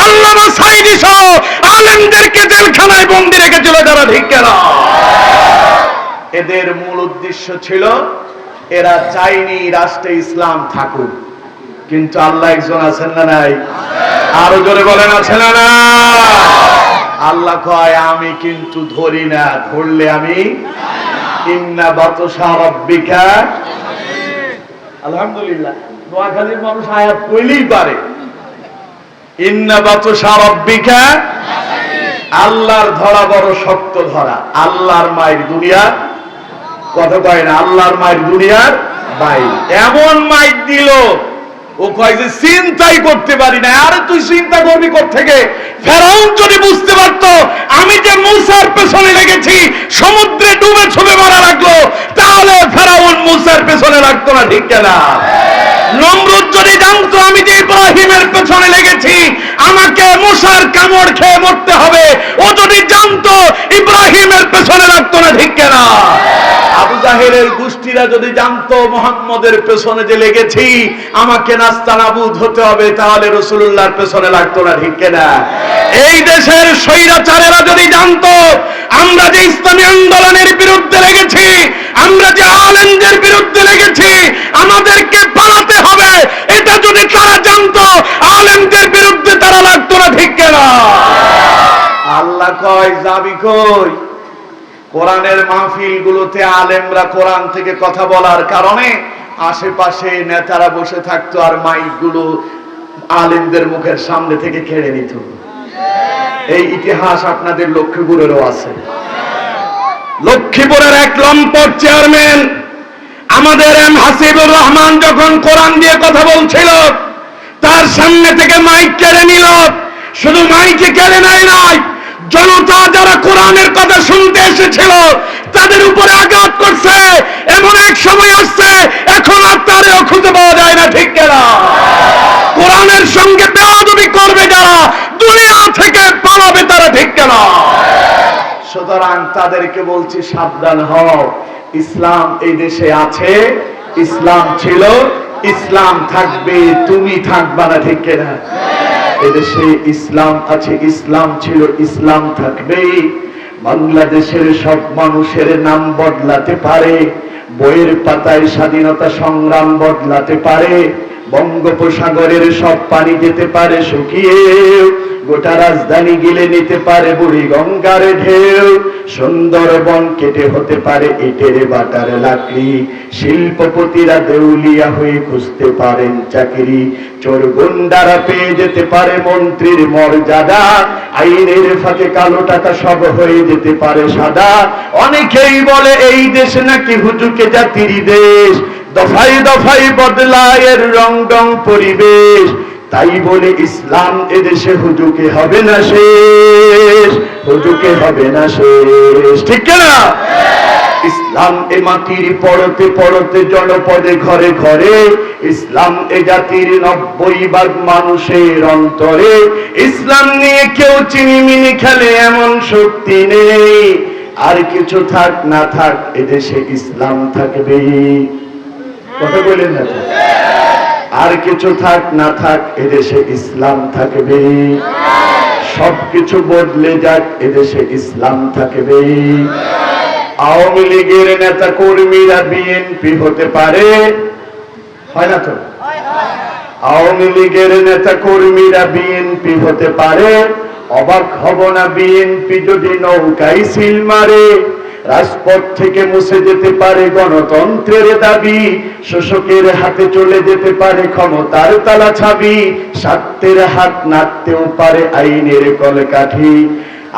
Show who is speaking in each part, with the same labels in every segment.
Speaker 1: আল্লামা সাঈদী সহ আলেমদেরকে জেলখানায় বন্দী রেখেছিল যারা, ঠিক কিনা? এদের মূল উদ্দেশ্য ছিল, এরা চায়নি রাষ্ট্রে ইসলাম থাকুক, কিন্তু আল্লাহ একজন আছেন না নাই? আরো জোরে বলেন, আছেন না? আল্লাহ কয় আমি কিন্তু ধরি না, ধরলে আমি ইন্না বাতশা রাব্বিকা। আলহামদুলিল্লাহ, নোয়াখালীর মানুষ আয়াত কইলেই পারে। ইন্না বাতশা রাব্বিকা, আল্লাহর ধরা বড় শক্ত ধরা। আল্লাহর মায়ের দুনিয়া, কথা কয় না, আল্লাহর মায়ের দুনিয়ার বাইরে। এমন মাইর দিল, ও কয় যে চিন্তাই করতে পারি না। আরে তুই চিন্তা করবি কোত্থেকে? ফেরাউন যদি বুঝতে পারতো আমি যে মূসার পেছনে লেগেছি, সমুদ্রে ডুবে ছুবে মারা লাগলো, তাহলে ফেরাউন মূসার পেছনে লাগতো না, ঠিক কিনা? নমরুদ যদি জানতো আমি যে ইব্রাহিমের পেছনে লেগেছি, আমাকে মূসার কামড় খেয়ে মরতে হবে, ও যদি জানতো ইব্রাহিমের পেছনে লাগতো না, ঠিক কিনা? আবু জাহেলের গোষ্ঠীরা যদি জানতো মুহাম্মদের পেছনে যে লেগেছি, আমাকে নাস্তানাবুদ হতে হবে, তাহলে রাসূলুল্লাহর পেছনে লাগতো না, ঠিক কিনা? এই দেশের স্বৈরাচারেরা যদি জানতো আমরা যে ইসলামী আন্দোলনের বিরুদ্ধে লেগেছি, আমরা যে আলেমদের বিরুদ্ধে লেগেছি, আমাদেরকে পালাতে হবে, এটা যদি তারা জানতো, আলেমদের বিরুদ্ধে তারা লাগতো না, ঠিক কিনা? আল্লাহ কয় যাবি কই? কোরআনের মাহফিল গুলোতে আলেমরা কোরআন থেকে কথা বলার কারণে আশেপাশে নেতারা বসে থাকতো, আর মাইক গুলো আলেমদের মুখের সামনে থেকে কেড়ে নিত। এই ইতিহাস আপনাদের লক্ষ্মীপুরেরও আছে। লক্ষ্মীপুরের এক লম্পট চেয়ারম্যান আমাদের এম হাসিবুর রহমান যখন কোরআন দিয়ে কথা বলছিল, তার সামনে থেকে মাইক কেড়ে নিল। শুধু মাইকে কেড়ে নেয় নাই, জনতা যারা কোরআনের কথা শুনতে এসেছিল তাদের উপরে আঘাত করছে। এমন এক সময় আসছে এখন আর তারেও খুঁজে পাওয়া যায় না, ঠিক কিনা? কোরআনের সঙ্গে বেয়াদবি করবে যারা, দুনিয়া থেকে পালাবে তারা, ঠিক কিনা? সুতরাং তাদেরকে বলছি সাবধান হও। ইসলাম এই দেশে আছে, ইসলাম ছিল, ইসলাম থাকবে, তুমি থাকবা না, ঠিক কিনা? এদেশে ইসলাম আছে, ইসলাম ছিল, ইসলাম থাকবে। বাংলাদেশের সব মানুষের নাম বদলাতে পারে, বইয়ের পাতায় স্বাধীনতা সংগ্রাম বদলাতে পারে, বঙ্গোপসাগরের সব পানি যেতে পারে শুকিয়ে, গোটা রাজধানী গিলে নিতে পারে বুড়ি গঙ্গার ঢেউ, সুন্দরবন কেটে হতে পারে ইটের বাটার লাকড়ি, শিল্পপতিরা দেউলিয়া হয়ে খুঁজতে পারেন চাকরি, চোর গুন্ডারা পেয়ে যেতে পারে মন্ত্রীর মর্যাদা, আইনের ফাঁকে কালো টাকা সব হয়ে যেতে পারে সাদা। অনেকেই বলে এই দেশ নাকি হুজুকে জাতির দেশ, দফায় দফায় বদলায় এর রং পরিবেশ, তাই বলে ইসলাম এদেশে হুজুকে হবে না শেষ, হুজুকে হবে না শেষ, ঠিক না? ইসলাম এ মাটির পরতে পরতে জনপদে ঘরে ঘরে, ইসলাম এ জাতির 90% মানুষের অন্তরে, ইসলাম নিয়ে কেউ চিনিমিনি খেলে এমন শক্তি নেই, আর কিছু থাক না থাক এদেশে ইসলাম থাকবে। কথা বলেন না? আর কিছু থাক না থাক এদেশে ইসলাম থাকবে, সবকিছু বদলে যাক এদেশে ইসলাম থাকবে। আওয়ামী লীগের নেতা কর্মীরা বিএনপি হতে পারে, হয় না তো? আওয়ামী লীগের নেতা কর্মীরা বিএনপি হতে পারে, অবাক হব না বিএনপি যদি নৌকায় সিল মারে, রাজপথ থেকে মুছে যেতে পারে গণতন্ত্রের দাবি, শোষকের হাতে চলে যেতে পারে ক্ষমতার তালা ছাবি, স্বার্থের হাত নাড়তেও পারে আইনের কলকাঠি,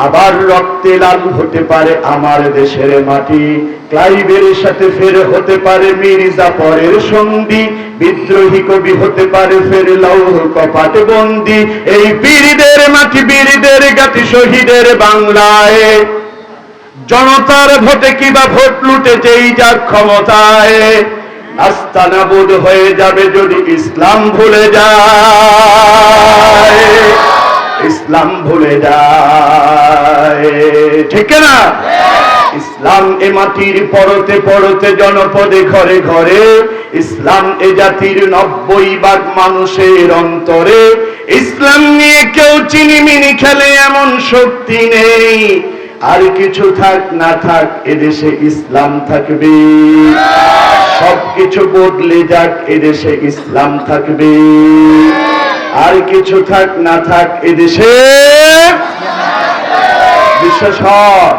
Speaker 1: আবার রক্তে লাল হতে পারে আমার দেশের মাটি, ক্লাইভের সাথে ফের হতে পারে মীর জাফরের সন্ধি, বিদ্রোহী কবি হতে পারে ফের লৌহ কপাটে বন্দি, এই বীরদের মাটি বীরদের গাতি শহীদের বাংলায়, জনতার ভোটে কিবা ভোট লুটে যেই যাক ক্ষমতায়, নাস্তানাবুদ হয়ে যাবে যদি ইসলাম ভুলে যায়, ইসলাম ভুলে যায়, ঠিক না? ইসলাম এ মাটির পরতে পরতে জনপদে ঘরে ঘরে, ইসলাম এ জাতির 90% মানুষের অন্তরে। ইসলাম নিয়ে কেউ চিনিমিনি খেলে এমন শক্তি নেই, আর কিছু থাক না থাক এদেশে ইসলাম থাকবে। সবকিছু বদলে যাক এদেশে ইসলাম থাকবে, আর কিছু থাক না থাক এদেশে বিশ্বাস হয়।